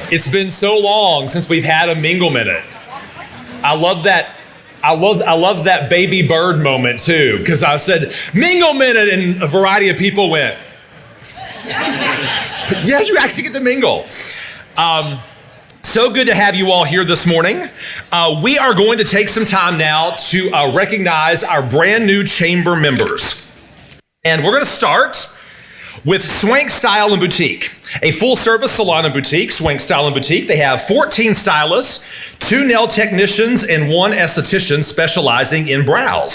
It's been so long since we've had a Mingle Minute. I love that. I love that baby bird moment too, because I said Mingle Minute and a variety of people went, yeah, you actually get to mingle. So good to have you all here this morning. We are going to take some time now to recognize our brand new chamber members. And we're going to start with Swank Style and Boutique, a full-service salon and boutique, Swank Style and Boutique. They have 14 stylists, 2 nail technicians, and 1 esthetician specializing in brows.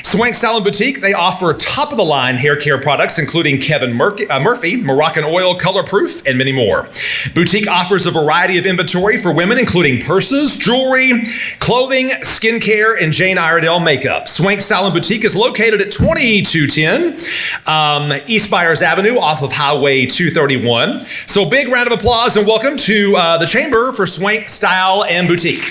Swank Style and Boutique, they offer top-of-the-line hair care products, including Kevin Murphy, Moroccan Oil, Color Proof, and many more. Boutique offers a variety of inventory for women, including purses, jewelry, clothing, skincare, and Jane Iredale makeup. Swank Style and Boutique is located at 2210 East Byers Avenue off of Highway 231. So big round of applause and welcome to the Chamber for Swank Style and Boutique.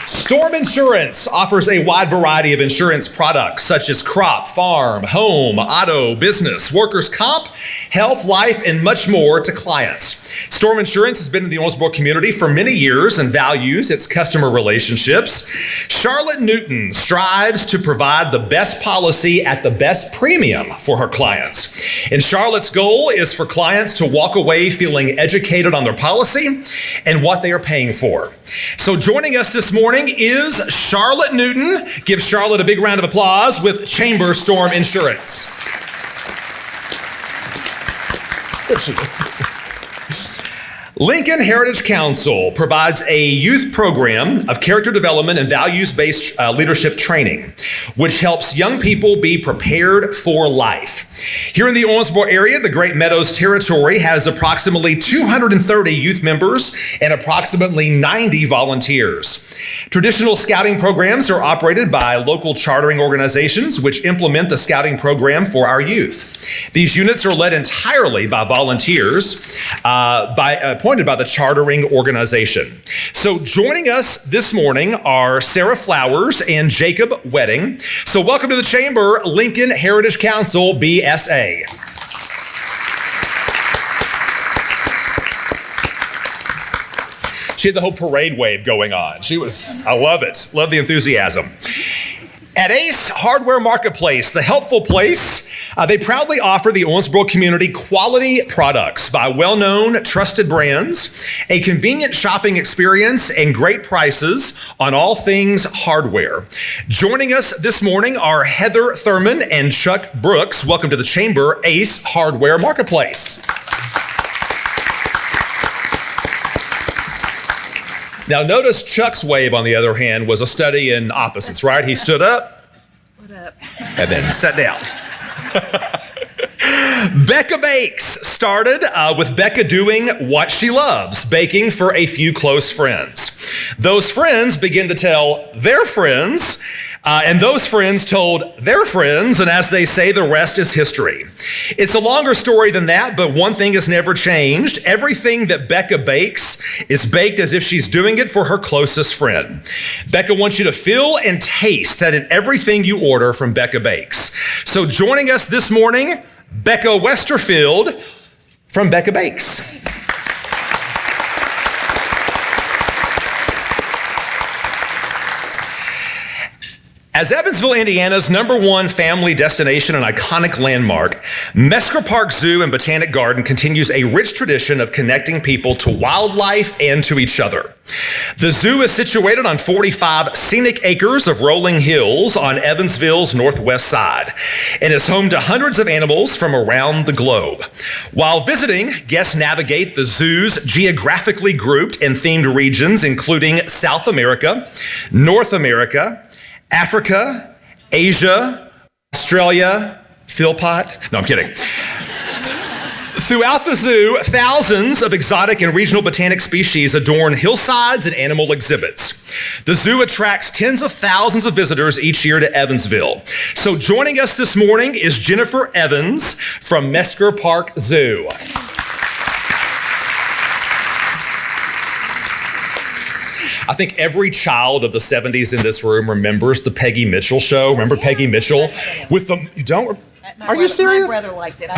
Storm Insurance offers a wide variety of insurance products such as crop, farm, home, auto, business, workers' comp, health, life, and much more to clients. Storm Insurance has been in the Owensboro community for many years and values its customer relationships. Charlotte Newton strives to provide the best policy at the best premium for her clients. And Charlotte's goal is for clients to walk away feeling educated on their policy and what they are paying for. So joining us this morning is Charlotte Newton. Give Charlotte a big round of applause with Chamber Storm Insurance. Lincoln Heritage Council provides a youth program of character development and values-based leadership training, which helps young people be prepared for life. Here in the Owensboro area, the Great Meadows Territory has approximately 230 youth members and approximately 90 volunteers. Traditional scouting programs are operated by local chartering organizations which implement the scouting program for our youth. These units are led entirely by volunteers appointed by the chartering organization. So joining us this morning are Sarah Flowers and Jacob Wedding. So welcome to the Chamber, Lincoln Heritage Council, BSA. She had the whole parade wave going on. I love it. Love the enthusiasm. At Ace Hardware Marketplace, the helpful place, they proudly offer the Owensboro community quality products by well-known, trusted brands, a convenient shopping experience, and great prices on all things hardware. Joining us this morning are Heather Thurman and Chuck Brooks. Welcome to the Chamber, Ace Hardware Marketplace. Now notice Chuck's wave, on the other hand, was a study in opposites, right? He stood up. What up? And then sat down. Becca Bakes started with Becca doing what she loves, baking for a few close friends. Those friends begin to tell their friends, and those friends told their friends, and as they say, the rest is history. It's a longer story than that, but one thing has never changed. Everything that Becca bakes is baked as if she's doing it for her closest friend. Becca wants you to feel and taste that in everything you order from Becca Bakes. So joining us this morning, Becca Westerfield from Becca Bakes. As Evansville, Indiana's #1 family destination and iconic landmark, Mesker Park Zoo and Botanic Garden continues a rich tradition of connecting people to wildlife and to each other. The zoo is situated on 45 scenic acres of rolling hills on Evansville's northwest side and is home to hundreds of animals from around the globe. While visiting, guests navigate the zoo's geographically grouped and themed regions, including South America, North America, Africa, Asia, Australia, Philpot. No, I'm kidding. Throughout the zoo, thousands of exotic and regional botanic species adorn hillsides and animal exhibits. The zoo attracts tens of thousands of visitors each year to Evansville. So joining us this morning is Jennifer Evans from Mesker Park Zoo. I think every child of the 70s in this room remembers the Peggy Mitchell show. Remember Peggy Mitchell? With the, you don't? Are you serious? My brother liked it.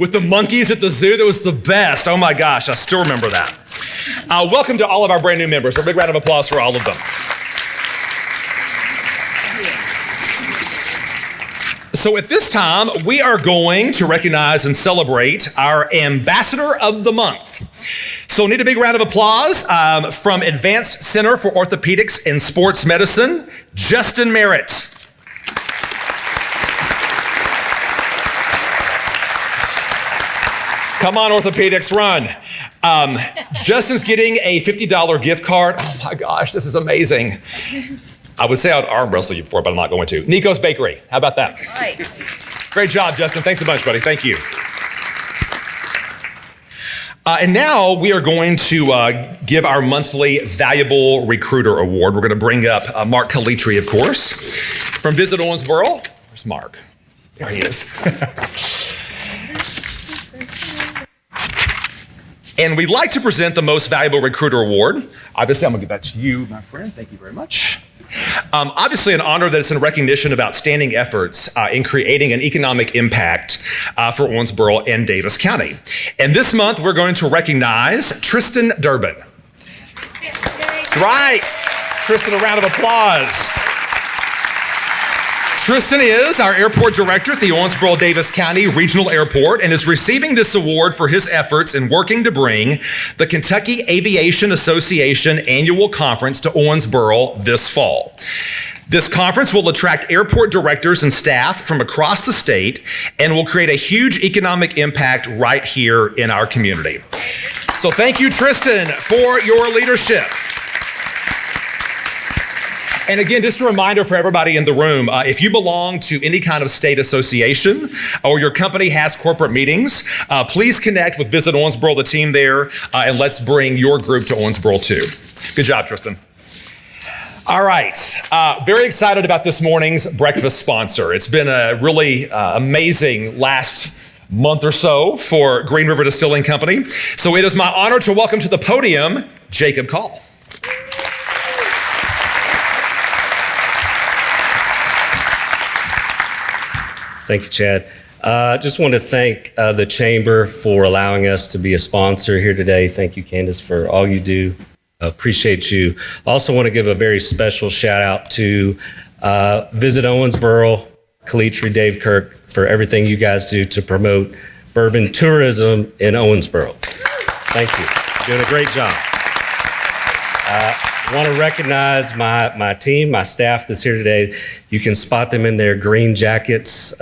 With the monkeys at the zoo, that was the best. Oh my gosh, I still remember that. Welcome to all of our brand new members. A big round of applause for all of them. So at this time, we are going to recognize and celebrate our Ambassador of the Month. So we need a big round of applause from Advanced Center for Orthopedics and Sports Medicine, Justin Merritt. Come on, orthopedics, run. Justin's getting a $50 gift card. Oh my gosh, this is amazing. I would say I'd arm wrestle you before, but I'm not going to. Nico's Bakery, how about that? Right. Great job, Justin. Thanks a bunch, buddy. Thank you. And now we are going to give our monthly Valuable Recruiter Award. We're going to bring up Mark Calitri, of course, from Visit Owensboro. Where's Mark? There he is. And we'd like to present the Most Valuable Recruiter Award. Obviously, I'm going to give that to you, my friend. Thank you very much. Obviously, an honor that it's in recognition of outstanding efforts in creating an economic impact for Owensboro and Davis County. And this month, we're going to recognize Tristan Durbin. That's right. Tristan, a round of applause. Tristan is our airport director at the Owensboro-Davis County Regional Airport and is receiving this award for his efforts in working to bring the Kentucky Aviation Association annual conference to Owensboro this fall. This conference will attract airport directors and staff from across the state and will create a huge economic impact right here in our community. So thank you, Tristan, for your leadership. And again, just a reminder for everybody in the room, if you belong to any kind of state association or your company has corporate meetings, please connect with Visit Owensboro, the team there, and let's bring your group to Owensboro too. Good job, Tristan. All right, very excited about this morning's breakfast sponsor. It's been a really amazing last month or so for Green River Distilling Company. So it is my honor to welcome to the podium, Jacob Call. Thank you, Chad. Just want to thank the Chamber for allowing us to be a sponsor here today. Thank you, Candace, for all you do. Appreciate you. Also want to give a very special shout out to Visit Owensboro, Calitri, Dave Kirk, for everything you guys do to promote bourbon tourism in Owensboro. Thank you. Doing a great job. I want to recognize my team, my staff that's here today. You can spot them in their green jackets.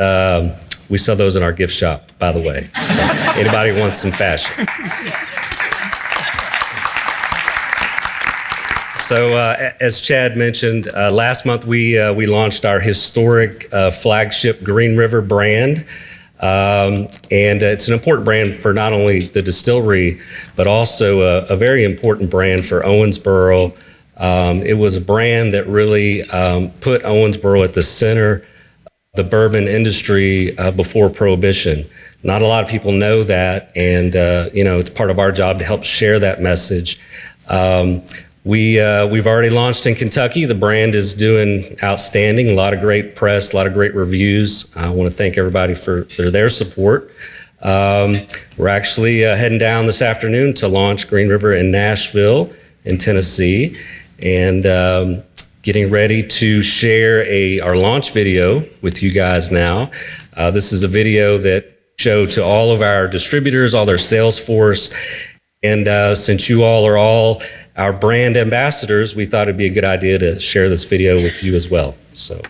We sell those in our gift shop, by the way. So anybody wants some fashion. So as Chad mentioned, last month we launched our historic flagship Green River brand. And it's an important brand for not only the distillery, but also a very important brand for Owensboro. It was a brand that really put Owensboro at the center of the bourbon industry before Prohibition. Not a lot of people know that, and it's part of our job to help share that message. We've already launched in Kentucky. The brand is doing outstanding. A lot of great press, a lot of great reviews. I want to thank everybody for their support. We're actually heading down this afternoon to launch Green River in Nashville, in Tennessee, and getting ready to share our launch video with you guys now. This is a video that show to all of our distributors, all their sales force, and since you all are all our brand ambassadors, we thought it'd be a good idea to share this video with you as well. So,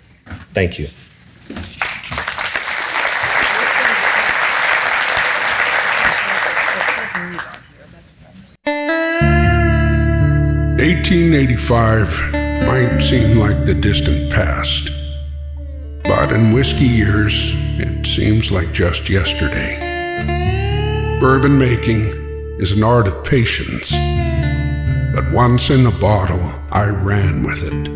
thank you. $1885 might seem like the distant past, but in whiskey years, it seems like just yesterday. Bourbon making is an art of patience, but once in the bottle, I ran with it.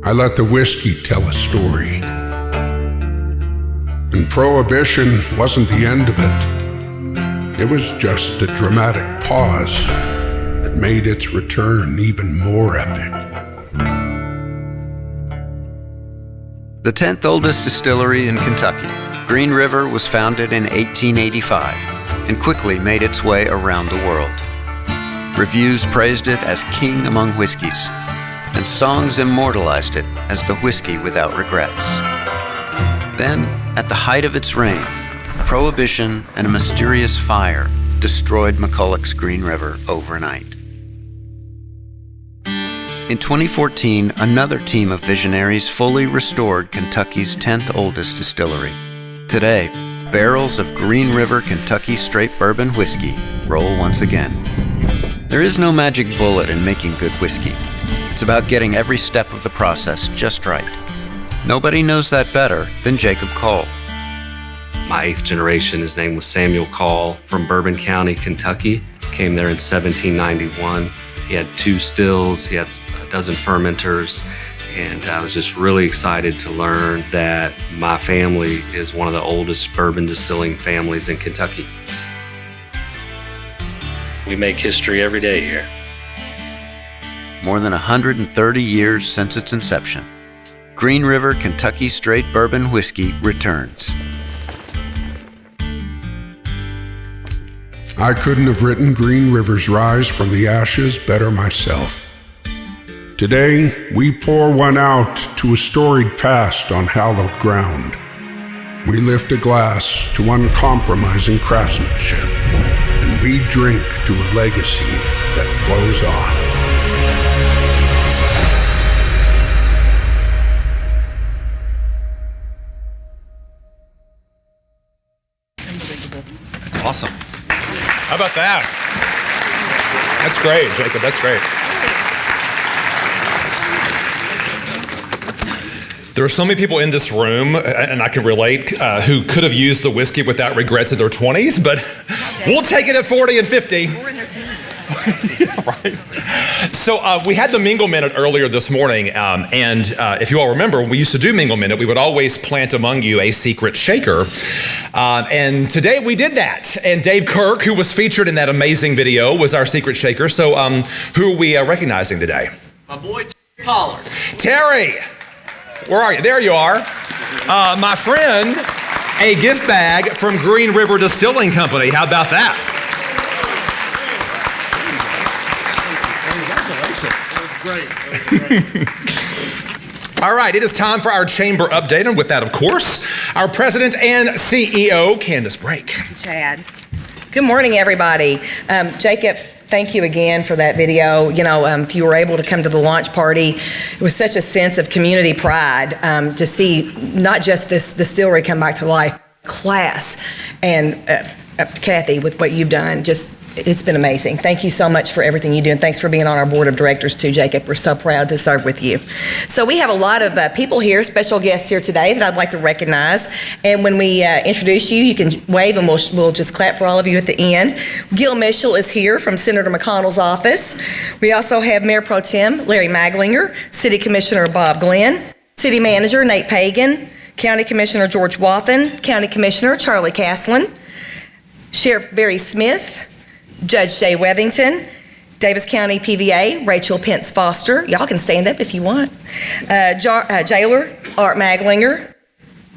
I let the whiskey tell a story. And Prohibition wasn't the end of it. It was just a dramatic pause that made its return even more epic. The 10th oldest distillery in Kentucky, Green River was founded in 1885 and quickly made its way around the world. Reviews praised it as king among whiskeys, and songs immortalized it as the whiskey without regrets. Then, at the height of its reign, Prohibition and a mysterious fire destroyed McCulloch's Green River overnight. In 2014, another team of visionaries fully restored Kentucky's 10th oldest distillery. Today, barrels of Green River Kentucky Straight Bourbon whiskey roll once again. There is no magic bullet in making good whiskey. It's about getting every step of the process just right. Nobody knows that better than Jacob Cole. My 8th generation, his name was Samuel Call from Bourbon County, Kentucky. Came there in 1791. He had 2 stills, he had a dozen fermenters, and I was just really excited to learn that my family is one of the oldest bourbon distilling families in Kentucky. We make history every day here. More than 130 years since its inception, Green River Kentucky Straight Bourbon Whiskey returns. I couldn't have written Green River's rise from the ashes better myself. Today, we pour one out to a storied past on hallowed ground. We lift a glass to uncompromising craftsmanship, and we drink to a legacy that flows on. That's awesome. How about that? That's great, Jacob. That's great. There are so many people in this room, and I can relate, who could have used the whiskey without regrets in their 20s, but we'll take it at 40 and 50. We're in their teens. Yeah, right. So we had the Mingle Minute earlier this morning, and if you all remember, when we used to do Mingle Minute, we would always plant among you a secret shaker. And today we did that. And Dave Kirk, who was featured in that amazing video, was our secret shaker. So who are we recognizing today? My boy Terry Pollard. Terry, where are you? There you are. My friend, a gift bag from Green River Distilling Company. How about that? All right, it is time for our chamber update, and with that, of course, our president and CEO, Candace Brake. Chad. Good morning, everybody. Jacob, thank you again for that video. You know, if you were able to come to the launch party, it was such a sense of community pride to see not just this distillery come back to life, class, and Kathy, with what you've done, it's been amazing. Thank you so much for everything you do, and thanks for being on our board of directors too, Jacob. We're so proud to serve with you. So we have a lot of people here, special guests here today that I'd like to recognize. And when we introduce you, you can wave and we'll just clap for all of you at the end. Gil Mitchell is here from Senator McConnell's office. We also have Mayor Pro Tem Larry Maglinger, City Commissioner Bob Glenn, City Manager Nate Pagan, County Commissioner George Wathen, County Commissioner Charlie Caslin, Sheriff Barry Smith, Judge Jay Wethington, Davis County PVA, Rachel Pence Foster. Y'all can stand up if you want. Jailer Art Maglinger.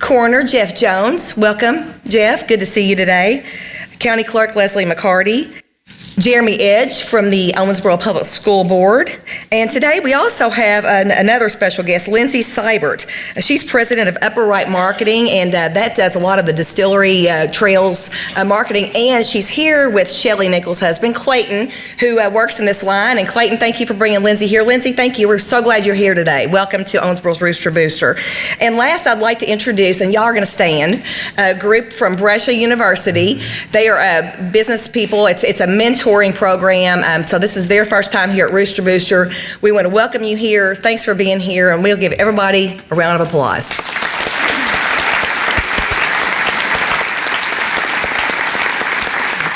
Coroner Jeff Jones. Welcome, Jeff. Good to see you today. County Clerk Leslie McCarty. Jeremy Edge from the Owensboro Public School Board. And today we also have another special guest, Lindsay Seibert. She's president of Upper Right Marketing, and that does a lot of the distillery trails marketing. And she's here with Shelley Nichols' husband, Clayton, who works in this line. And Clayton, thank you for bringing Lindsay here. Lindsay, thank you. We're so glad you're here today. Welcome to Owensboro's Rooster Booster. And last, I'd like to introduce, and y'all are going to stand, a group from Brescia University. They are business people. It's a mentoring program. So this is their first time here at Rooster Booster. We want to welcome you here. Thanks for being here, and we'll give everybody a round of applause.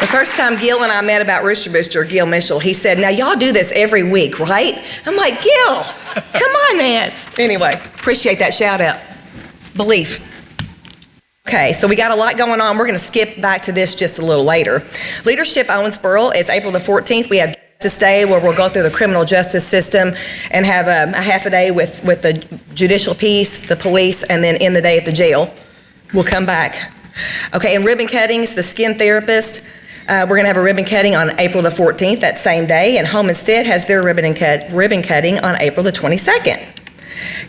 The first time Gil and I met about Rooster Booster, Gil Mitchell, he said, now y'all do this every week, right? I'm like, Gil, come on, man. Anyway, appreciate that shout out. Belief. Okay, so we got a lot going on. We're going to skip back to this just a little later. Leadership Owensboro is April the 14th. We have Justice Day, where we'll go through the criminal justice system and have a half a day with the judicial piece, the police, and then end the day at the jail. will come back. Okay, and ribbon cuttings, the skin therapist, we're going to have a ribbon cutting on April the 14th, that same day, and Home Instead has their ribbon cutting on April the 22nd.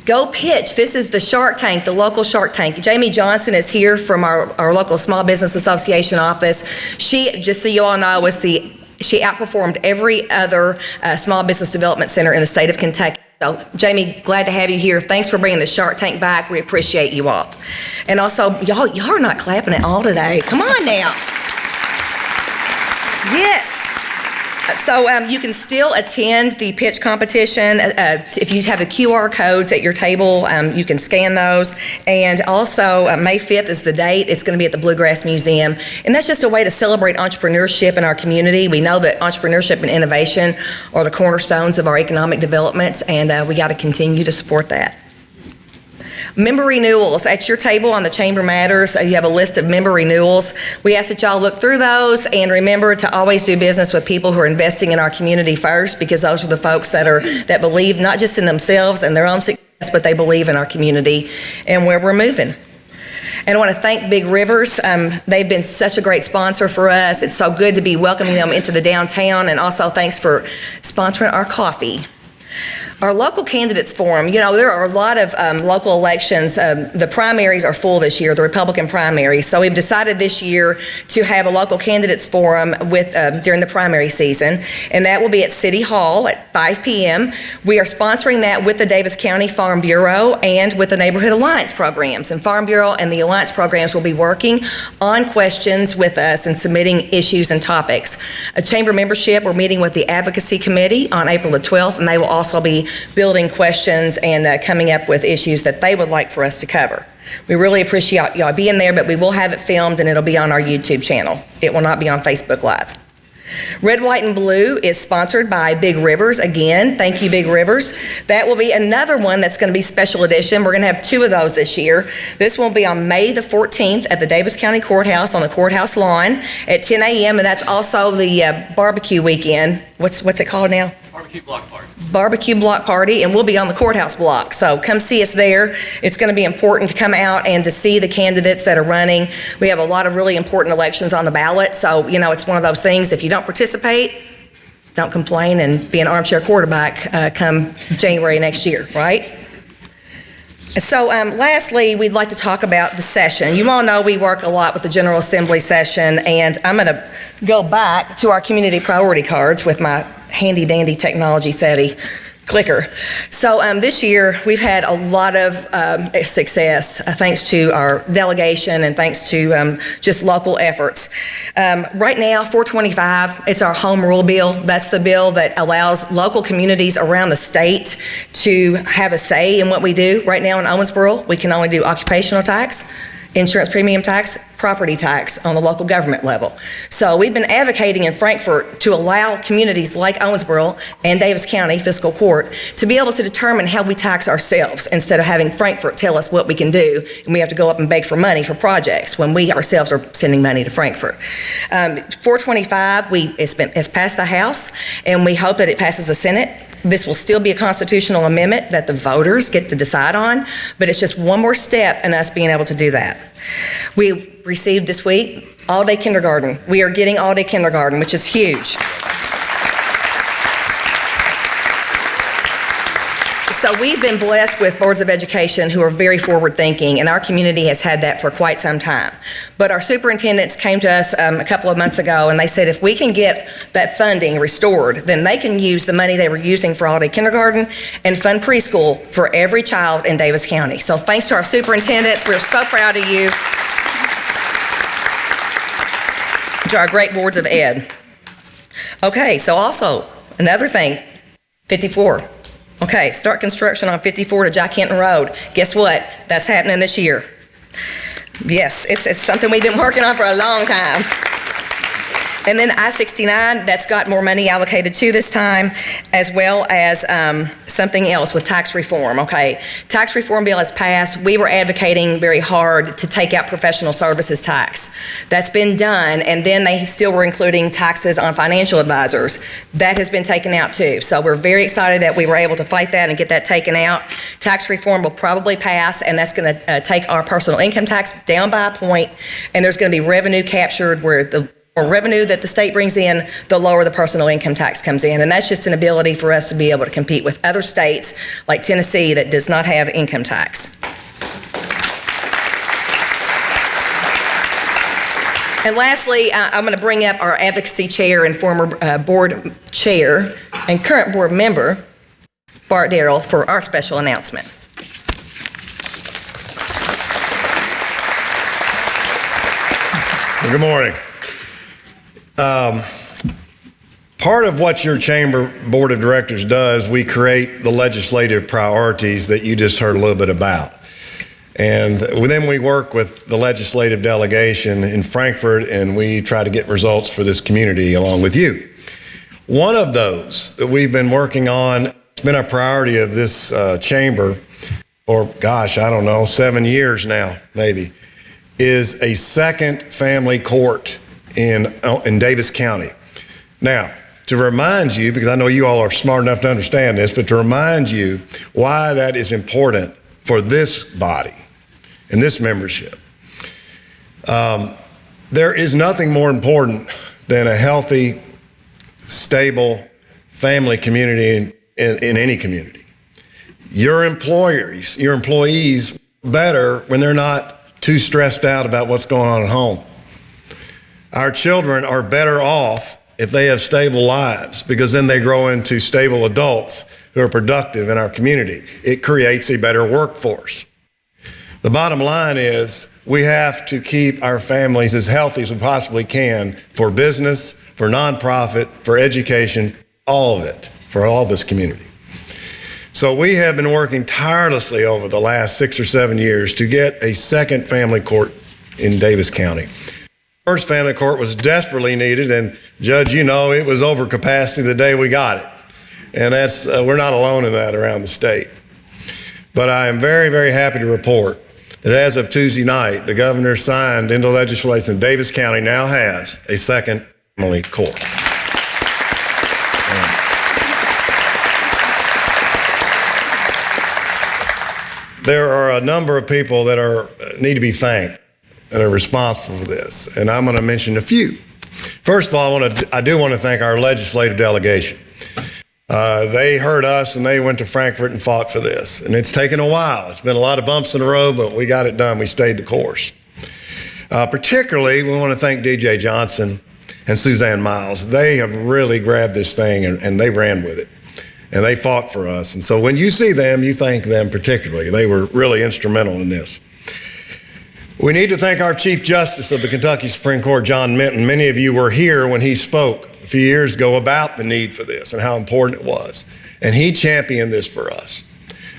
Go Pitch. This is the Shark Tank, the local Shark Tank. Jamie Johnson is here from our local Small Business Association office. She, just so you all know, she outperformed every other small business development center in the state of Kentucky. So, Jamie, glad to have you here. Thanks for bringing the Shark Tank back. We appreciate you all. And also, y'all are not clapping at all today. Come on now. Yes. So you can still attend the pitch competition. If you have the QR codes at your table, you can scan those. And also, May 5th is the date. It's going to be at the Bluegrass Museum. And that's just a way to celebrate entrepreneurship in our community. We know that entrepreneurship and innovation are the cornerstones of our economic developments, and we got to continue to support that. Member renewals. At your table on the Chamber Matters, you have a list of member renewals. We ask that y'all look through those and remember to always do business with people who are investing in our community first, because those are the folks that believe not just in themselves and their own success, but they believe in our community and where we're moving. And I want to thank Big Rivers. They've been such a great sponsor for us. It's so good to be welcoming them into the downtown, and also thanks for sponsoring our coffee. Our local candidates forum, there are a lot of local elections. The primaries are full this year, the Republican primaries. So we've decided this year to have a local candidates forum during the primary season, and that will be at City Hall at 5 p.m. We are sponsoring that with the Davis County Farm Bureau and with the Neighborhood Alliance programs. And Farm Bureau and the Alliance programs will be working on questions with us and submitting issues and topics. A chamber membership, we're meeting with the Advocacy Committee on April the 12th, and they will also be building questions and coming up with issues that they would like for us to cover. We really appreciate y'all being there, but we will have it filmed and it'll be on our YouTube channel. It will not be on Facebook Live. Red, White, and Blue is sponsored by Big Rivers. Again, thank you, Big Rivers. That will be another one that's going to be special edition. We're going to have 2 of those this year. This will be on May the 14th at the Davis County Courthouse on the courthouse lawn at 10 a.m. And that's also the barbecue weekend. What's it called now? Barbecue block party. Barbecue block party, and we'll be on the courthouse block. So come see us there. It's going to be important to come out and to see the candidates that are running. We have a lot of really important elections on the ballot. So, it's one of those things. If you don't participate, don't complain and be an armchair quarterback come January next year, right? So lastly, we'd like to talk about the session. You all know we work a lot with the General Assembly session, and I'm going to go back to our community priority cards with my handy-dandy technology savvy clicker. So this year, we've had a lot of success thanks to our delegation and thanks to just local efforts. Right now, 425, it's our home rule bill. That's the bill that allows local communities around the state to have a say in what we do. Right now in Owensboro, we can only do occupational tax, insurance premium tax, property tax on the local government level. So we've been advocating in Frankfort to allow communities like Owensboro and Davis County Fiscal Court to be able to determine how we tax ourselves instead of having Frankfort tell us what we can do, and we have to go up and beg for money for projects when we ourselves are sending money to Frankfort. 425, it's passed the House, and we hope that it passes the Senate. This will still be a constitutional amendment that the voters get to decide on, but it's just one more step in us being able to do that. We received this week all-day kindergarten. We are getting all-day kindergarten, which is huge. So we've been blessed with boards of education who are very forward-thinking, and our community has had that for quite some time. But our superintendents came to us a couple of months ago, and they said if we can get that funding restored, then they can use the money they were using for all-day kindergarten and fund preschool for every child in Davis County. So thanks to our superintendents, we're so proud of you. To our great boards of ed. Okay, so also, another thing, 54. Okay, start construction on 54 to Jack Hinton Road. Guess what? That's happening this year. Yes, it's something we've been working on for a long time. And then I-69, that's got more money allocated to this time, as well as something else with tax reform, okay? Tax reform bill has passed. We were advocating very hard to take out professional services tax. That's been done, and then they still were including taxes on financial advisors. That has been taken out too. So we're very excited that we were able to fight that and get that taken out. Tax reform will probably pass, and that's going to take our personal income tax down by a point, and there's going to be revenue captured where the more revenue that the state brings in, the lower the personal income tax comes in. And that's just an ability for us to be able to compete with other states like Tennessee that does not have income tax. And lastly, I'm going to bring up our advocacy chair and former board chair and current board member, Bart Darrell, for our special announcement. Good morning. Part of what your chamber board of directors does, we create the legislative priorities that you just heard a little bit about. And then we work with the legislative delegation in Frankfort, and we try to get results for this community along with you. One of those that we've been working on, it's been a priority of this chamber for, gosh, I don't know, 7 years now, maybe, is a second family court in Davis County. Now, to remind you, because I know you all are smart enough to understand this, but to remind you why that is important for this body and this membership. There is nothing more important than a healthy, stable family community in any community. Your employees better when they're not too stressed out about what's going on at home. Our children are better off if they have stable lives, because then they grow into stable adults who are productive in our community. It creates a better workforce. The bottom line is we have to keep our families as healthy as we possibly can for business, for nonprofit, for education, all of it, for all this community. So we have been working tirelessly over the last 6 or 7 years to get a second family court in Davis County. First family court was desperately needed, and Judge, you know, it was over capacity the day we got it. And that's we're not alone in that around the state. But I am very, very happy to report that as of Tuesday night, the governor signed into legislation that Davis County now has a second family court. There are a number of people that need to be thanked that are responsible for this, and I'm going to mention a few. First of all, I do want to thank our legislative delegation. They heard us and they went to Frankfort and fought for this, and it's taken a while. It's been a lot of bumps in the road, but we got it done. We stayed the course. Particularly, we want to thank DJ Johnson and Suzanne Miles. They have really grabbed this thing and they ran with it. And they fought for us. And so when you see them, you thank them particularly. They were really instrumental in this. We need to thank our Chief Justice of the Kentucky Supreme Court, John Minton. Many of you were here when he spoke a few years ago about the need for this and how important it was. And he championed this for us.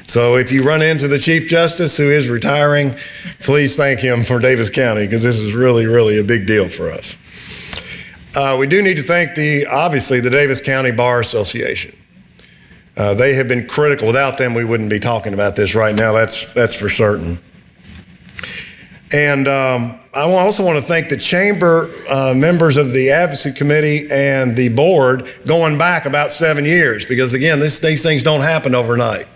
So if you run into the Chief Justice who is retiring, please thank him for Davis County, because this is really, really a big deal for us. We do need to thank obviously the Davis County Bar Association. They have been critical. Without them, we wouldn't be talking about this right now. That's for certain. And I also want to thank the chamber members of the advocacy committee and the board going back about 7 years, because again, these things don't happen overnight.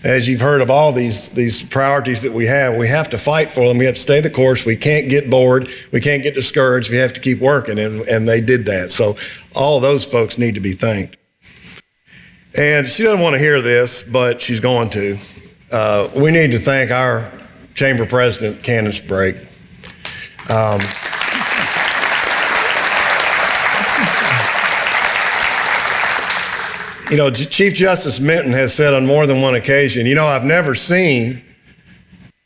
As you've heard of all these priorities that we have to fight for them. We have to stay the course. We can't get bored. We can't get discouraged. We have to keep working, and they did that. So all of those folks need to be thanked. And she doesn't want to hear this, but she's going to. We need to thank our chamber president, Candace Brake. You know, Chief Justice Minton has said on more than one occasion, you know, I've never seen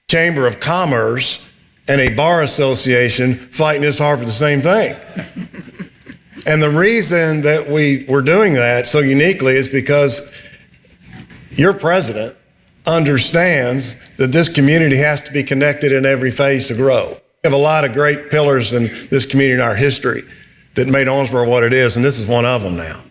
Chamber of Commerce and a bar association fighting this hard for the same thing. And the reason that we're doing that so uniquely is because your president understands that this community has to be connected in every phase to grow. We have a lot of great pillars in this community in our history, that made Owensboro what it is, and this is one of them now.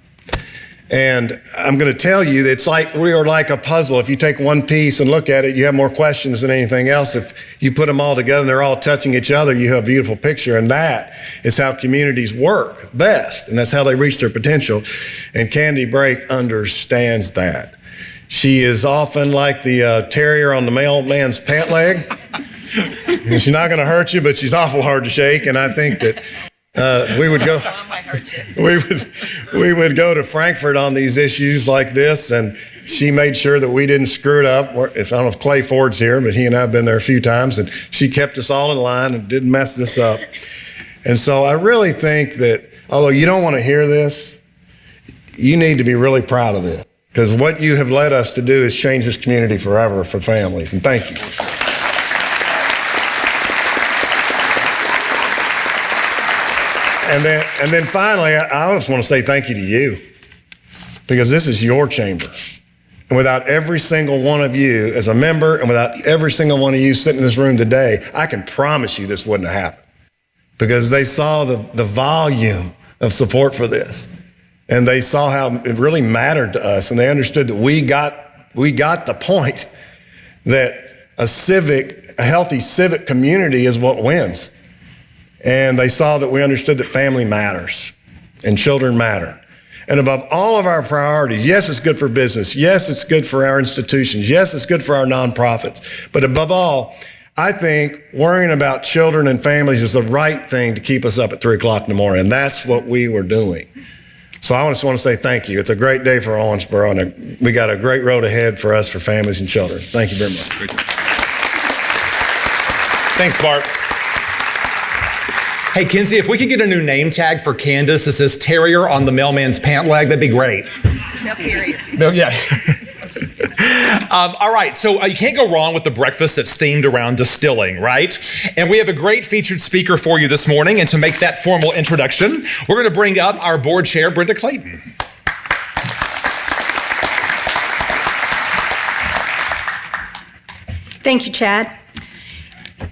And I'm going to tell you, it's like we are like a puzzle. If you take one piece and look at it, you have more questions than anything else. If you put them all together and they're all touching each other, you have a beautiful picture. And that is how communities work best. And that's how they reach their potential. And Candy Brake understands that. She is often like the terrier on the mailman's pant leg. And she's not going to hurt you, but she's awful hard to shake. And I think that we would go to Frankfurt on these issues like this, and she made sure that we didn't screw it up. I don't know if Clay Ford's here, but he and I have been there a few times, and she kept us all in line and didn't mess this up. And so I really think that, although you don't want to hear this, you need to be really proud of this, because what you have led us to do is change this community forever for families, and thank you. And then finally, I just want to say thank you to you, because this is your chamber. And without every single one of you as a member, and without every single one of you sitting in this room today, I can promise you this wouldn't have happened, because they saw the volume of support for this. And they saw how it really mattered to us, and they understood that we got the point that a healthy civic community is what wins. And they saw that we understood that family matters and children matter. And above all of our priorities, yes, it's good for business. Yes, it's good for our institutions. Yes, it's good for our nonprofits. But above all, I think worrying about children and families is the right thing to keep us up at 3 o'clock in the morning. And that's what we were doing. So I just want to say thank you. It's a great day for Owensboro, and we got a great road ahead for us for families and children. Thank you very much. Thanks, Bart. Hey, Kinsey, if we could get a new name tag for Candace that says Terrier on the mailman's pant leg, that'd be great. No carrier. No, yeah. All right, so you can't go wrong with the breakfast that's themed around distilling, right? And we have a great featured speaker for you this morning. And to make that formal introduction, we're going to bring up our board chair, Brenda Clayton. Thank you, Chad.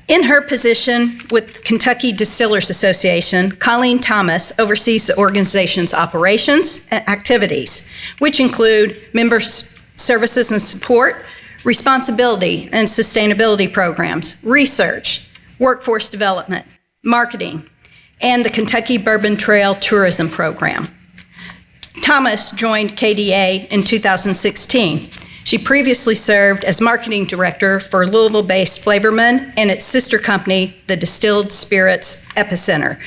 In her position with Kentucky Distillers Association, Colleen Thomas oversees the organization's operations and activities, which include member services and support, responsibility and sustainability programs, research, workforce development, marketing, and the Kentucky Bourbon Trail Tourism Program. Thomas joined KDA in 2016. She previously served as marketing director for Louisville-based Flavorman and its sister company, the Distilled Spirits Epicenter,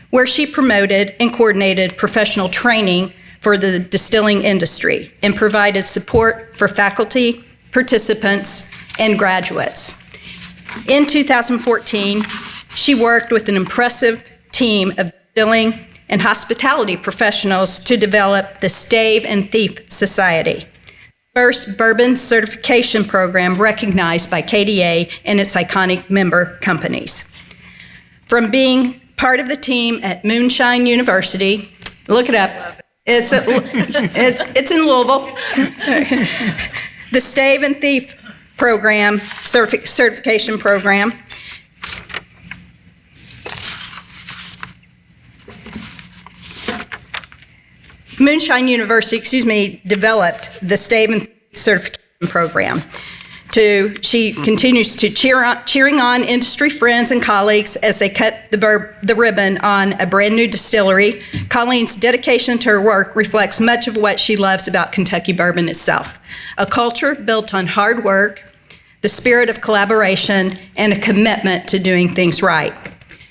where she promoted and coordinated professional training for the distilling industry and provided support for faculty, participants, and graduates. In 2014, she worked with an impressive team of distilling and hospitality professionals to develop the Stave and Thief Society, first bourbon certification program recognized by KDA and its iconic member companies. From being part of the team at Moonshine University, look it up, it's in Louisville, the Stave and Thief program, certification program, Moonshine University, developed the Stave and Certification Program. She continues to cheering on industry friends and colleagues as they cut the ribbon on a brand new distillery. Colleen's dedication to her work reflects much of what she loves about Kentucky bourbon itself: a culture built on hard work, the spirit of collaboration, and a commitment to doing things right.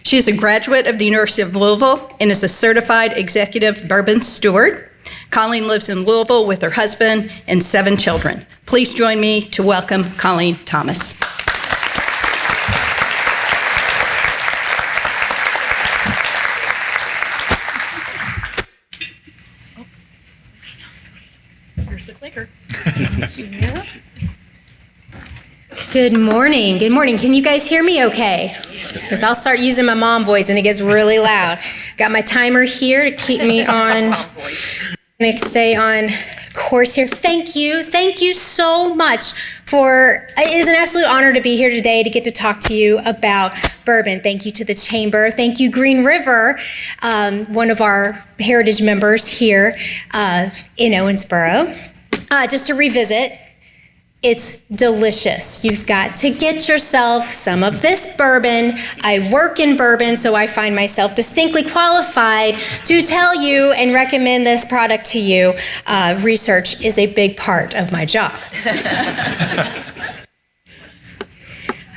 She is a graduate of the University of Louisville and is a certified executive bourbon steward. Colleen lives in Louisville with her husband and 7 children. Please join me to welcome Colleen Thomas. Here's the clicker. Good morning. Good morning. Can you guys hear me okay? Because I'll start using my mom voice and it gets really loud. Got my timer here to keep me on. I'm going to stay on Of course, here. Thank you. Thank you so much it is an absolute honor to be here today to get to talk to you about bourbon. Thank you to the Chamber. Thank you, Green River, one of our heritage members here in Owensboro. Just to revisit, it's delicious. You've got to get yourself some of this bourbon. I work in bourbon, so I find myself distinctly qualified to tell you and recommend this product to you. Research is a big part of my job.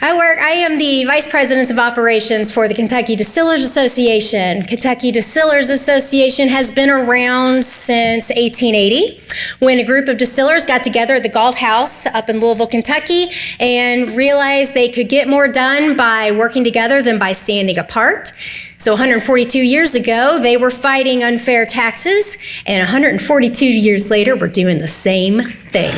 I am the Vice President of Operations for the Kentucky Distillers Association. Kentucky Distillers Association has been around since 1880, when a group of distillers got together at the Galt House up in Louisville, Kentucky, and realized they could get more done by working together than by standing apart. So 142 years ago, they were fighting unfair taxes, and 142 years later, we're doing the same thing.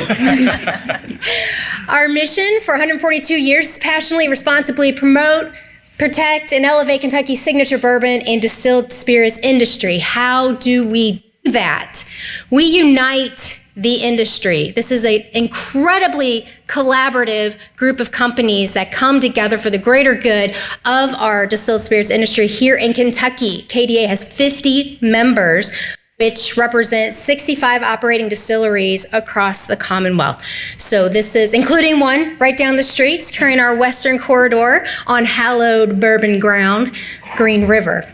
Our mission for 142 years is passionately, responsibly promote, protect, and elevate Kentucky's signature bourbon and distilled spirits industry. How do we do that? We unite the industry. This is an incredibly collaborative group of companies that come together for the greater good of our distilled spirits industry here in Kentucky. KDA has 50 members, which represents 65 operating distilleries across the Commonwealth. So this is including one right down the street, securing our western corridor on hallowed bourbon ground, Green River.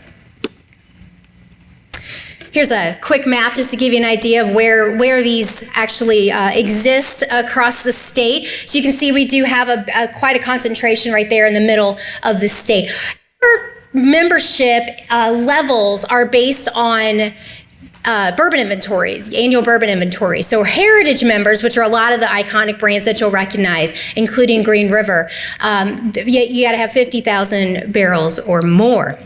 Here's a quick map just to give you an idea of where these actually exist across the state. So you can see we do have quite a concentration right there in the middle of the state. Our membership levels are based on bourbon inventories, annual bourbon inventories. So heritage members, which are a lot of the iconic brands that you'll recognize, including Green River, you got to have 50,000 barrels or more.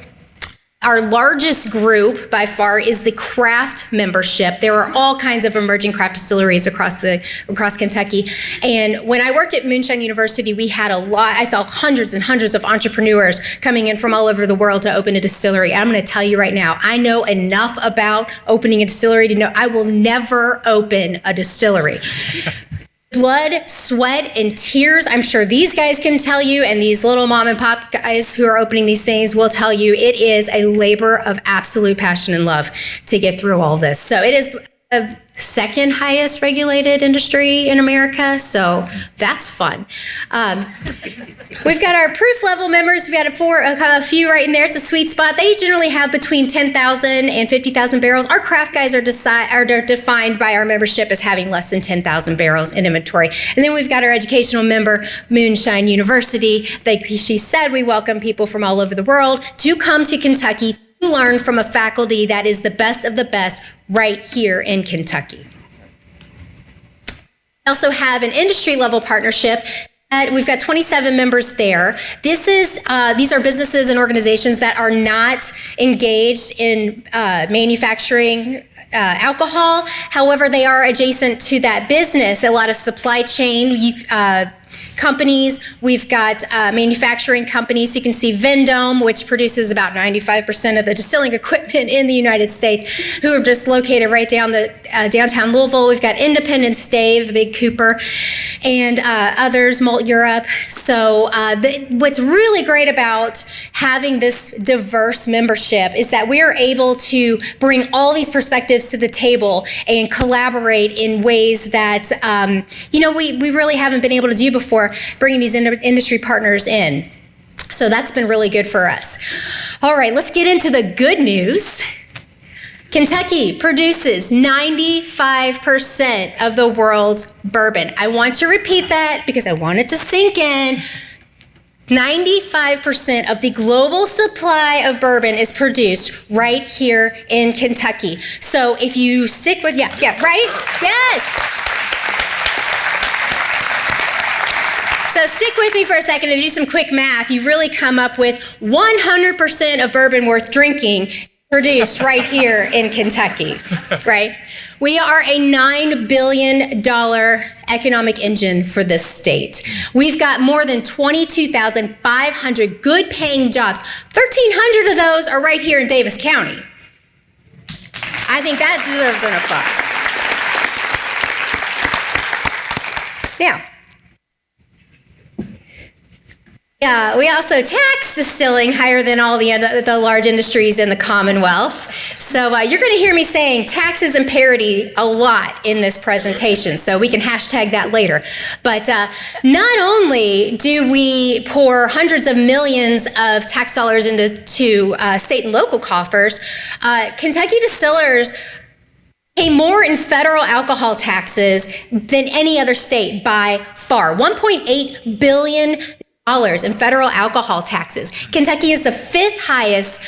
Our largest group by far is the craft membership. There are all kinds of emerging craft distilleries across Kentucky. And when I worked at Moonshine University, we had I saw hundreds and hundreds of entrepreneurs coming in from all over the world to open a distillery. I'm going to tell you right now, I know enough about opening a distillery to know I will never open a distillery. Blood, sweat, and tears. I'm sure these guys can tell you, and these little mom and pop guys who are opening these things will tell you it is a labor of absolute passion and love to get through all this. So it is the second highest regulated industry in America, so that's fun. We've got our proof level members. We've got a few right in there. It's a sweet spot. They generally have between 10,000 and 50,000 barrels. Our craft guys are defined by our membership as having less than 10,000 barrels in inventory. And then we've got our educational member, Moonshine University. Like she said, we welcome people from all over the world to come to Kentucky to learn from a faculty that is the best of the best right here in Kentucky. We also have an industry level partnership. We've got 27 members there. These are businesses and organizations that are not engaged in manufacturing alcohol. However, they are adjacent to that business. A lot of supply chain companies. We've got manufacturing companies. You can see Vendome, which produces about 95% of the distilling equipment in the United States, who are just located right down the downtown Louisville. We've got Independence Stave, Big Cooper, and others, Malt Europe. So what's really great about having this diverse membership is that we are able to bring all these perspectives to the table and collaborate in ways that we really haven't been able to do before, bringing these industry partners in. So that's been really good for us. All right, let's get into the good news. Kentucky produces 95% of the world's bourbon. I want to repeat that because I want it to sink in. 95% of the global supply of bourbon is produced right here in Kentucky. So if you stick with, right? Yes. So stick with me for a second and do some quick math. You've really come up with 100% of bourbon worth drinking produced right here in Kentucky, right? We are a $9 billion economic engine for this state. We've got more than 22,500 good-paying jobs. 1,300 of those are right here in Davis County. I think that deserves an applause. Now, we also tax distilling higher than all the large industries in the Commonwealth. So you're going to hear me saying taxes and parity a lot in this presentation, so we can hashtag that later. But not only do we pour hundreds of millions of tax dollars into state and local coffers, Kentucky distillers pay more in federal alcohol taxes than any other state by far. $1.8 billion in federal alcohol taxes. Kentucky is the fifth highest,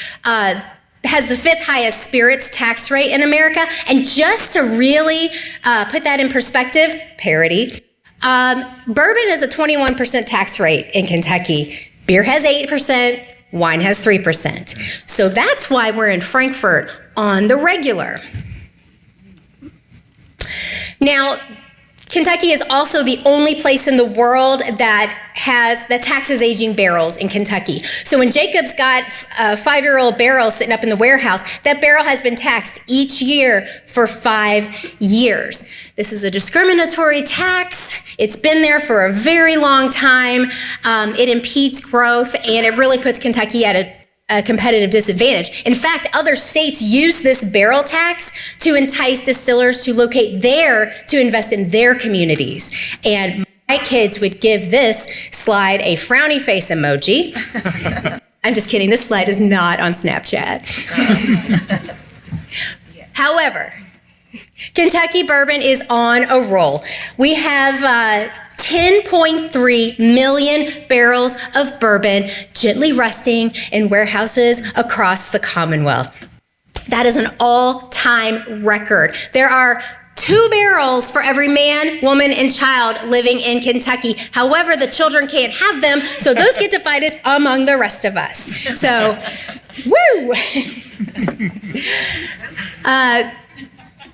has the fifth highest spirits tax rate in America. And just to really put that in perspective, parity, bourbon has a 21% tax rate in Kentucky. Beer has 8%, wine has 3%. So that's why we're in Frankfurt on the regular. Now, Kentucky is also the only place in the world that taxes aging barrels in Kentucky. So when Jacob's got a 5-year-old barrel sitting up in the warehouse, that barrel has been taxed each year for 5 years. This is a discriminatory tax. It's been there for a very long time. It impedes growth, and it really puts Kentucky at a competitive disadvantage. In fact, other states use this barrel tax to entice distillers to locate there to invest in their communities. And my kids would give this slide a frowny face emoji. I'm just kidding. This slide is not on Snapchat. However, Kentucky bourbon is on a roll. We have 10.3 million barrels of bourbon gently resting in warehouses across the Commonwealth. That is an all-time record. There are 2 barrels for every man, woman, and child living in Kentucky. However, the children can't have them, so those get divided among the rest of us. So, woo!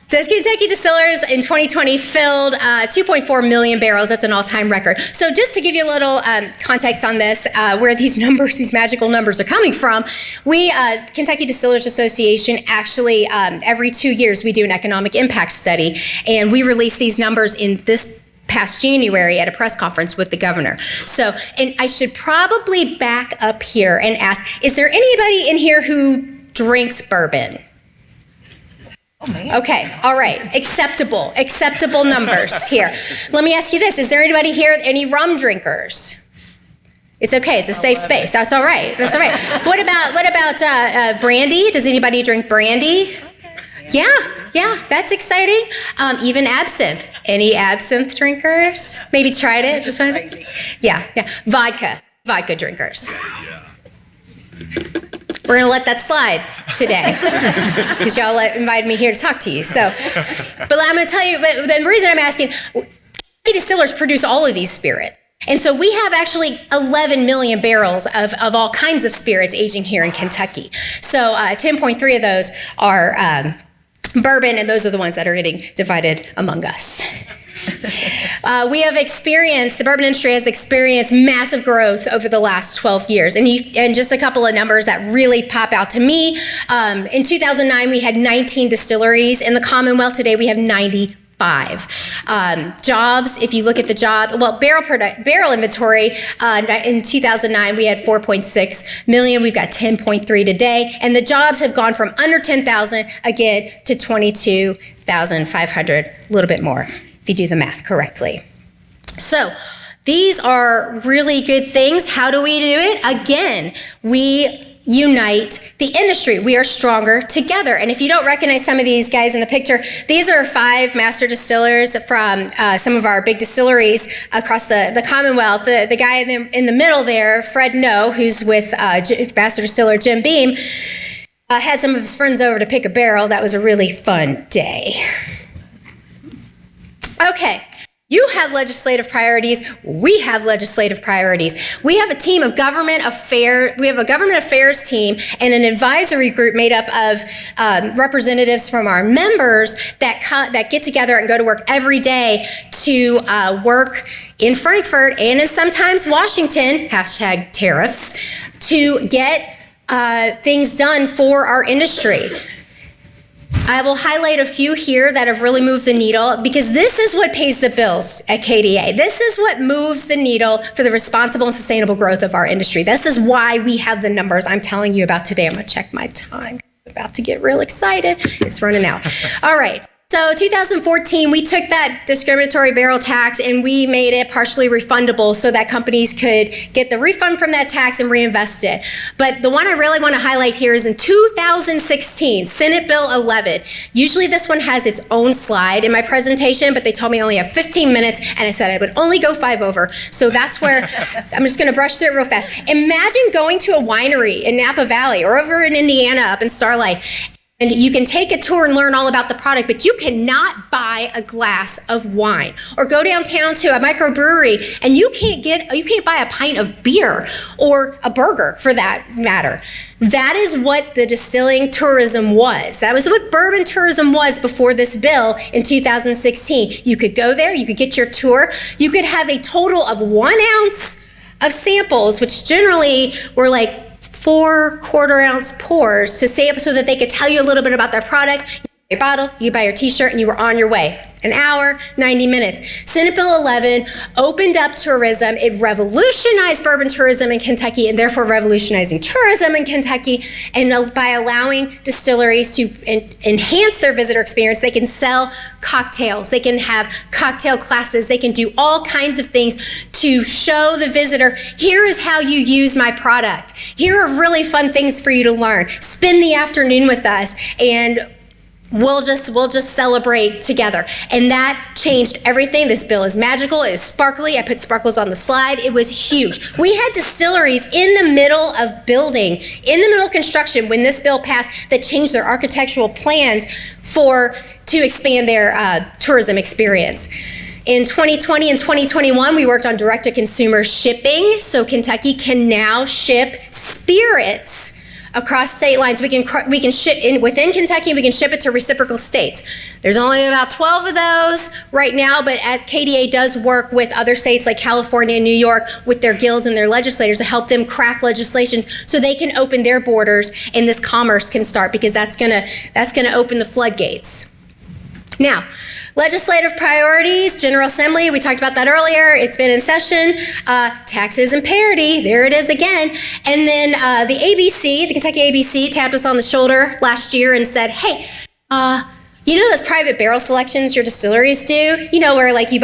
The Kentucky distillers in 2020 filled 2.4 million barrels. That's an all-time record. So just to give you a little context on this, where these numbers, these magical numbers are coming from, we, Kentucky Distillers Association, actually every 2 years we do an economic impact study, and we release these numbers in this past January at a press conference with the governor. So, and I should probably back up here and ask, is there anybody in here who drinks bourbon? Okay, all right, acceptable numbers here. Let me ask you this, is there anybody here, any rum drinkers? It's okay, it's a safe space, that's all right. What about brandy? Does anybody drink brandy? Yeah, that's exciting. Even absinthe. Any absinthe drinkers? Maybe tried it, just one? Yeah, vodka drinkers. We're going to let that slide today because y'all invited me here to talk to you. So, but I'm going to tell you, but the reason I'm asking, distillers produce all of these spirits. And so we have actually 11 million barrels of all kinds of spirits aging here in Kentucky. So 10.3 of those are bourbon, and those are the ones that are getting divided among us. The bourbon industry has experienced massive growth over the last 12 years. And just a couple of numbers that really pop out to me. In 2009, we had 19 distilleries. In the Commonwealth today, we have 95. Jobs, if you look at the barrel inventory, in 2009, we had 4.6 million. We've got 10.3 today. And the jobs have gone from under 10,000, again, to 22,500, a little bit more, if you do the math correctly. So these are really good things. How do we do it? Again, we unite the industry. We are stronger together. And if you don't recognize some of these guys in the picture, these are 5 master distillers from some of our big distilleries across the Commonwealth. The guy in the middle there, Fred No, who's with master distiller Jim Beam, had some of his friends over to pick a barrel. That was a really fun day. Okay, you have legislative priorities. We have legislative priorities. We have a team of government affairs. We have a government affairs team and an advisory group made up of representatives from our members that get together and go to work every day to work in Frankfurt and in sometimes Washington, #tariffs, to get things done for our industry. I will highlight a few here that have really moved the needle because this is what pays the bills at KDA. This is what moves the needle for the responsible and sustainable growth of our industry. This is why we have the numbers I'm telling you about today. I'm going to check my time. I'm about to get real excited. It's running out. All right. So 2014, we took that discriminatory barrel tax and we made it partially refundable so that companies could get the refund from that tax and reinvest it. But the one I really want to highlight here is in 2016, Senate Bill 11. Usually this one has its own slide in my presentation, but they told me I only have 15 minutes and I said I would only go 5 over. So that's where I'm just going to brush through it real fast. Imagine going to a winery in Napa Valley or over in Indiana up in Starlight. And you can take a tour and learn all about the product, but you cannot buy a glass of wine. Or go downtown to a microbrewery and you can't buy a pint of beer or a burger for that matter. That is what the distilling tourism was. That was what bourbon tourism was before this bill in 2016. You could go there, you could get your tour, you could have a total of 1 ounce of samples, which generally were like 4 quarter-ounce pours to sample so that they could tell you a little bit about their product. You buy your bottle, you buy your t-shirt, and you were on your way. An hour, 90 minutes. Senate Bill 11 opened up tourism. It revolutionized bourbon tourism in Kentucky and therefore revolutionizing tourism in Kentucky. And by allowing distilleries to enhance their visitor experience, they can sell cocktails. They can have cocktail classes. They can do all kinds of things to show the visitor, here is how you use my product. Here are really fun things for you to learn. Spend the afternoon with us and we'll just celebrate together. And that changed everything. This bill is magical. It is sparkly. I put sparkles on the slide. It was huge. We had distilleries in the middle of building, in the middle of construction when this bill passed that changed their architectural plans to expand their tourism experience. In 2020 and 2021, we worked on direct-to-consumer shipping, so Kentucky can now ship spirits across state lines. We can ship within Kentucky, we can ship it to reciprocal states. There's only about 12 of those right now, but as KDA does work with other states like California and New York with their guilds and their legislators to help them craft legislation so they can open their borders and this commerce can start, because that's gonna open the floodgates. Now, legislative priorities, General Assembly, we talked about that earlier. It's been in session. Taxes and parity, there it is again. And then the ABC, the Kentucky ABC, tapped us on the shoulder last year and said, hey, you know those private barrel selections your distilleries do? You know where like you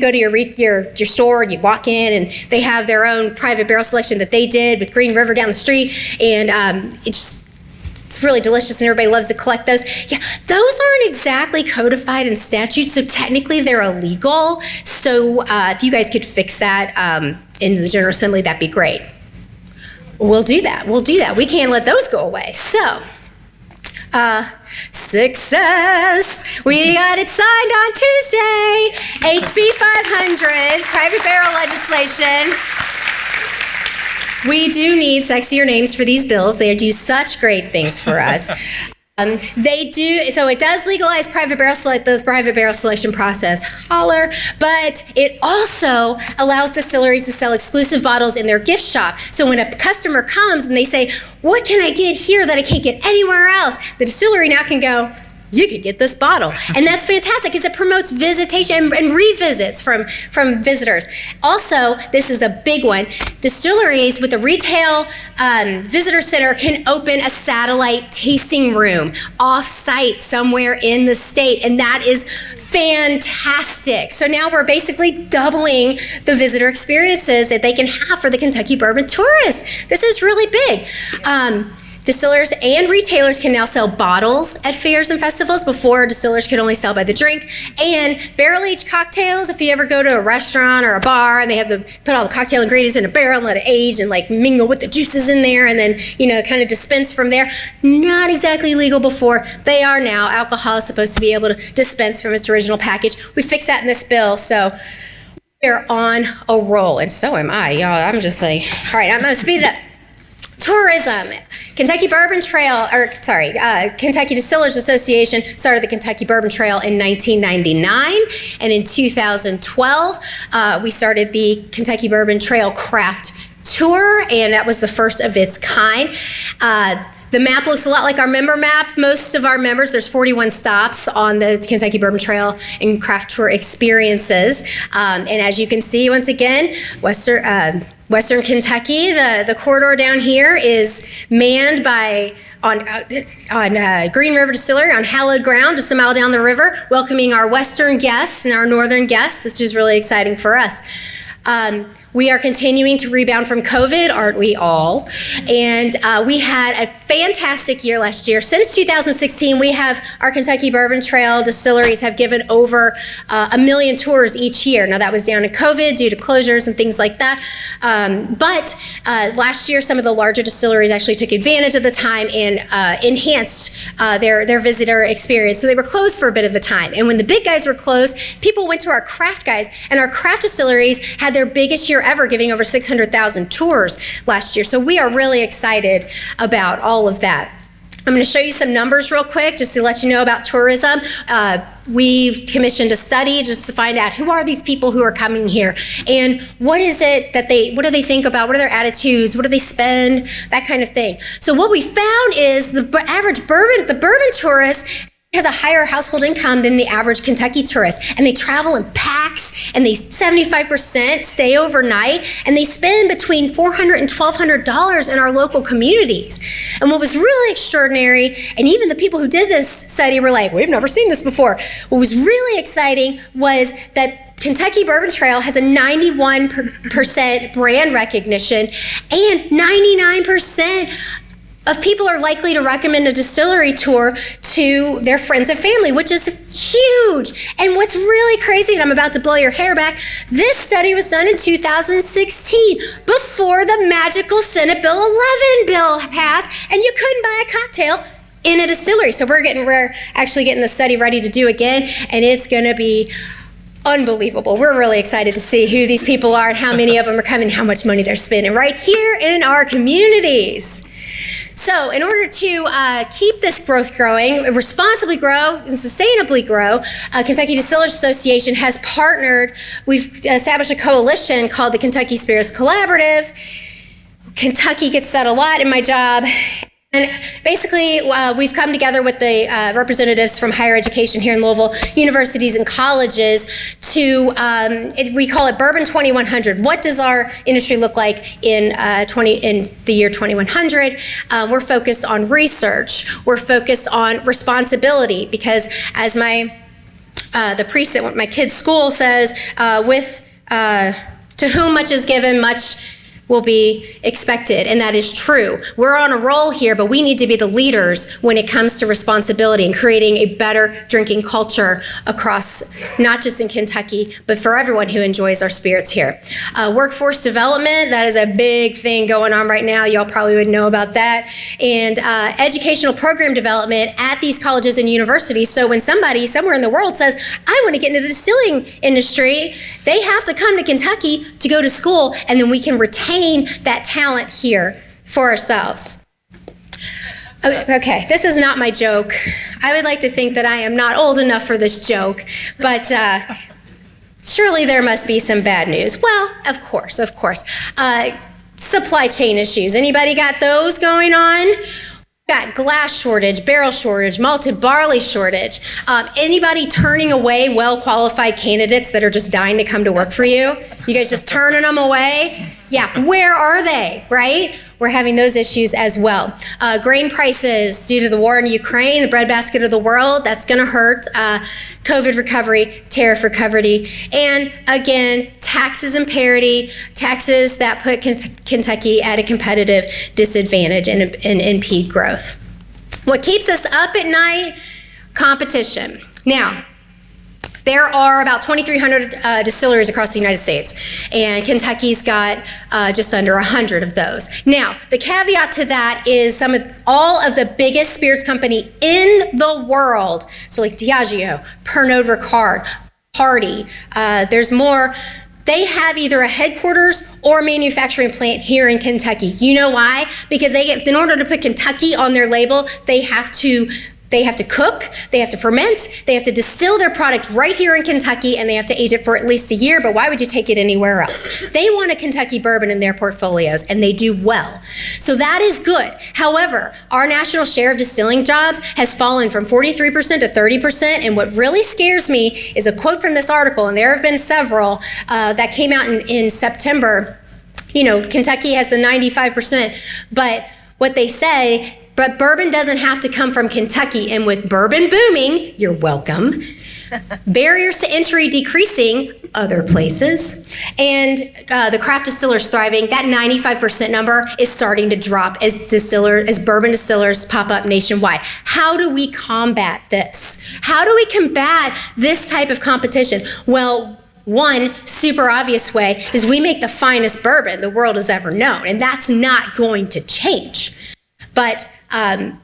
go to your store and you walk in and they have their own private barrel selection that they did with Green River down the street, and it's really delicious and everybody loves to collect those. Yeah, those aren't exactly codified in statute, so technically they're illegal. So if you guys could fix that in the General Assembly, that'd be great. We'll do that. We can't let those go away. So, success. We got it signed on Tuesday. HB 500, private barrel legislation. We do need sexier names for these bills. They do such great things for us. They do, so it does legalize the private barrel selection process, holler, but it also allows distilleries to sell exclusive bottles in their gift shop. So when a customer comes and they say, what can I get here that I can't get anywhere else? The distillery now can go, you could get this bottle. And that's fantastic because it promotes visitation and revisits from visitors. Also, this is a big one. Distilleries with a retail visitor center can open a satellite tasting room off-site somewhere in the state, and that is fantastic. So now we're basically doubling the visitor experiences that they can have for the Kentucky bourbon tourists. This is really big. Distillers and retailers can now sell bottles at fairs and festivals. Before, distillers could only sell by the drink. And barrel-aged cocktails, if you ever go to a restaurant or a bar and they have to put all the cocktail ingredients in a barrel and let it age and like mingle with the juices in there and then, kind of dispense from there. Not exactly legal before. They are now. Alcohol is supposed to be able to dispense from its original package. We fixed that in this bill, so we're on a roll. And so am I, y'all. I'm just like, all right, I'm going to speed it up. Tourism. Kentucky Distillers Association started the Kentucky Bourbon Trail in 1999, and in 2012, we started the Kentucky Bourbon Trail Craft Tour, and that was the first of its kind. The map looks a lot like our member maps. Most of our members, there's 41 stops on the Kentucky Bourbon Trail and craft tour experiences. And as you can see, once again, Western Kentucky, the corridor down here is manned by on Green River Distillery on hallowed ground, just a mile down the river, welcoming our Western guests and our Northern guests, which is really exciting for us. We are continuing to rebound from COVID, aren't we all? And we had a fantastic year last year. Since 2016, we have our Kentucky Bourbon Trail distilleries have given over 1 million tours each year. Now that was down to COVID due to closures and things like that. But last year, some of the larger distilleries actually took advantage of the time and enhanced their visitor experience. So they were closed for a bit of the time. And when the big guys were closed, people went to our craft guys, and our craft distilleries had their biggest year ever, giving over 600,000 tours last year. So we are really excited about all of that. I'm going to show you some numbers real quick just to let you know about tourism. We've commissioned a study just to find out who are these people who are coming here and what is it that what do they think about, what are their attitudes, what do they spend, that kind of thing. So what we found is the bourbon tourist has a higher household income than the average Kentucky tourist, and they travel in packs, and they 75% stay overnight, and they spend between $400 and $1,200 in our local communities. And what was really extraordinary, and even the people who did this study were like, we've never seen this before. What was really exciting was that Kentucky Bourbon Trail has a 91% brand recognition, and 99% of people are likely to recommend a distillery tour to their friends and family, which is huge. And what's really crazy, and I'm about to blow your hair back, this study was done in 2016, before the magical Senate Bill 11 bill passed, and you couldn't buy a cocktail in a distillery. So we're actually getting the study ready to do again, and it's gonna be unbelievable. We're really excited to see who these people are and how many of them are coming, how much money they're spending right here in our communities. So in order to keep this growth growing, responsibly grow, and sustainably grow, Kentucky Distillers Association has partnered. We've established a coalition called the Kentucky Spirits Collaborative. Kentucky gets that a lot in my job. And basically, we've come together with the representatives from higher education here in Louisville, universities and colleges, to, we call it Bourbon 2100. What does our industry look like in the year 2100? We're focused on research. We're focused on responsibility, because as the priest at my kid's school says, to whom much is given, much will be expected, and that is true. We're on a roll here, but we need to be the leaders when it comes to responsibility and creating a better drinking culture across, not just in Kentucky, but for everyone who enjoys our spirits here. Workforce development, that is a big thing going on right now. Y'all probably would know about that. And educational program development at these colleges and universities. So when somebody somewhere in the world says, I want to get into the distilling industry, they have to come to Kentucky to go to school, and then we can retain that talent here for ourselves. Okay, this is not my joke. I would like to think that I am not old enough for this joke, but surely there must be some bad news. Well, of course. Supply chain issues. Anybody got those going on? Got glass shortage, barrel shortage, malted barley shortage. Anybody turning away well-qualified candidates that are just dying to come to work for you? You guys just turning them away? Yeah, where are they, right? We're having those issues as well. Grain prices due to the war in Ukraine, the breadbasket of the world, that's gonna hurt. COVID recovery, tariff recovery, and again, taxes and parity, taxes that put Kentucky at a competitive disadvantage and impede growth. What keeps us up at night? Competition. Now, there are about 2,300 distilleries across the United States, and Kentucky's got just under 100 of those. Now, the caveat to that is all of the biggest spirits company in the world, so like Diageo, Pernod Ricard, Hardy, there's more. They have either a headquarters or a manufacturing plant here in Kentucky. You know why? Because in order to put Kentucky on their label, they have to They have to cook, they have to ferment, they have to distill their product right here in Kentucky, and they have to age it for at least a year, but why would you take it anywhere else? They want a Kentucky bourbon in their portfolios, and they do well. So that is good. However, our national share of distilling jobs has fallen from 43% to 30%, and what really scares me is a quote from this article, and there have been several that came out in September. You know, Kentucky has the 95%, but what they say, but bourbon doesn't have to come from Kentucky, and with bourbon booming, you're welcome. Barriers to entry decreasing, other places, and the craft distillers thriving, that 95% number is starting to drop as bourbon distillers pop up nationwide. How do we combat this? How do we combat this type of competition? Well, one super obvious way is we make the finest bourbon the world has ever known, and that's not going to change. But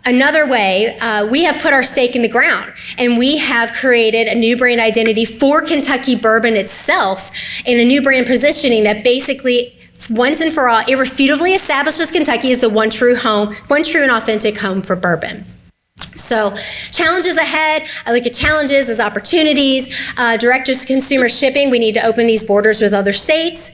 another way, we have put our stake in the ground, and we have created a new brand identity for Kentucky bourbon itself, and a new brand positioning that basically, once and for all, irrefutably establishes Kentucky as the one true and authentic home for bourbon. So challenges ahead, I look at challenges as opportunities. Directors of consumer shipping, we need to open these borders with other states.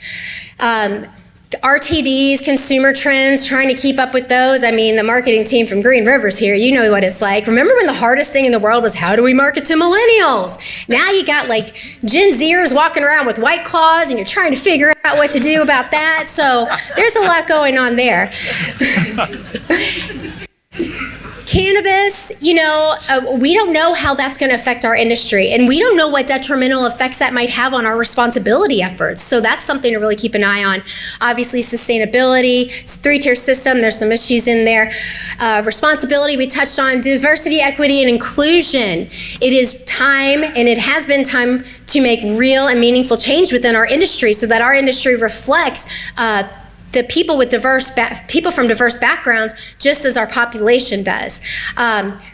RTDs, consumer trends, trying to keep up with those. I mean, the marketing team from Green River's here, you know what it's like. Remember when the hardest thing in the world was how do we market to millennials? Now you got like Gen Zers walking around with White Claws and you're trying to figure out what to do about that. So there's a lot going on there. Cannabis, you know, we don't know how that's going to affect our industry, and we don't know what detrimental effects that might have on our responsibility efforts. So that's something to really keep an eye on. Obviously, sustainability, it's a three-tier system. There's some issues in there. Responsibility, we touched on diversity, equity, and inclusion. It is time, and it has been time to make real and meaningful change within our industry so that our industry reflects the people with people from diverse backgrounds, just as our population does.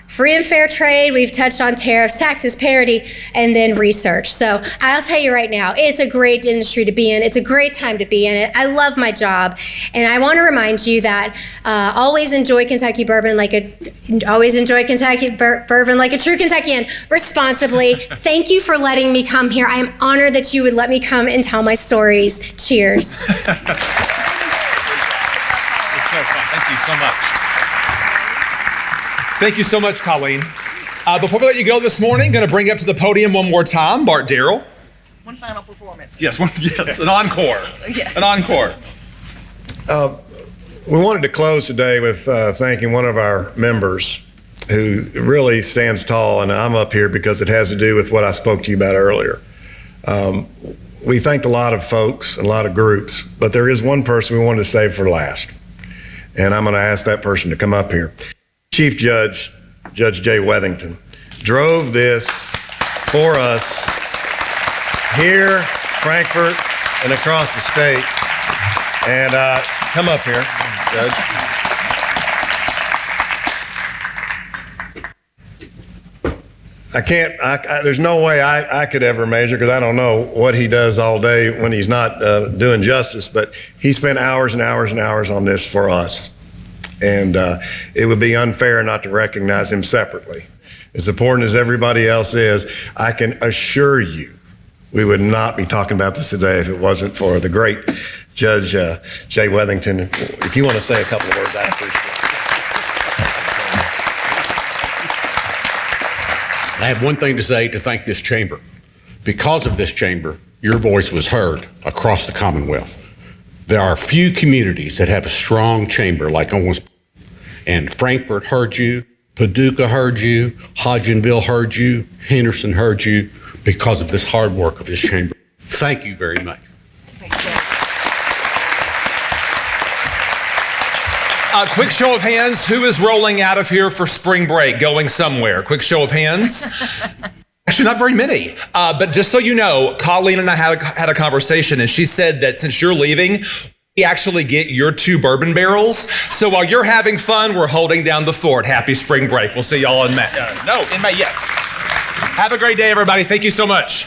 Free and fair trade, we've touched on tariffs, taxes, parity, and then research. So I'll tell you right now, it's a great industry to be in. It's a great time to be in it. I love my job, and I want to remind you that always enjoy Kentucky bourbon like a true Kentuckian, responsibly. Thank you for letting me come here. I am honored that you would let me come and tell my stories. Cheers. Thank you so much. Thank you so much, Colleen. Before we let you go this morning, going to bring up to the podium one more time, Bart Darrell. One final performance. Yes, an encore. Yes. An encore. We wanted to close today with thanking one of our members who really stands tall, and I'm up here because it has to do with what I spoke to you about earlier. We thanked a lot of folks and a lot of groups, but there is one person we wanted to save for last. And I'm going to ask that person to come up here. Chief Judge, Judge Jay Wethington, drove this for us here, Frankfort, and across the state. And come up here, Judge. There's no way I could ever measure, because I don't know what he does all day when he's not doing justice, but he spent hours and hours and hours on this for us. And it would be unfair not to recognize him separately. As important as everybody else is, I can assure you we would not be talking about this today if it wasn't for the great Judge Jay Wethington. If you want to say a couple of words, I appreciate it. I have one thing to say to thank this chamber. Because of this chamber, your voice was heard across the Commonwealth. There are few communities that have a strong chamber like Owensboro. And Frankfort heard you, Paducah heard you, Hodgenville heard you, Henderson heard you because of this hard work of this chamber. Thank you very much. Quick show of hands, who is rolling out of here for spring break, going somewhere? Quick show of hands. Actually, not very many. But just so you know, Colleen and I had a conversation, and she said that since you're leaving, we actually get your 2 bourbon barrels. So while you're having fun, we're holding down the fort. Happy spring break. We'll see y'all in May. In May, yes. Have a great day, everybody. Thank you so much.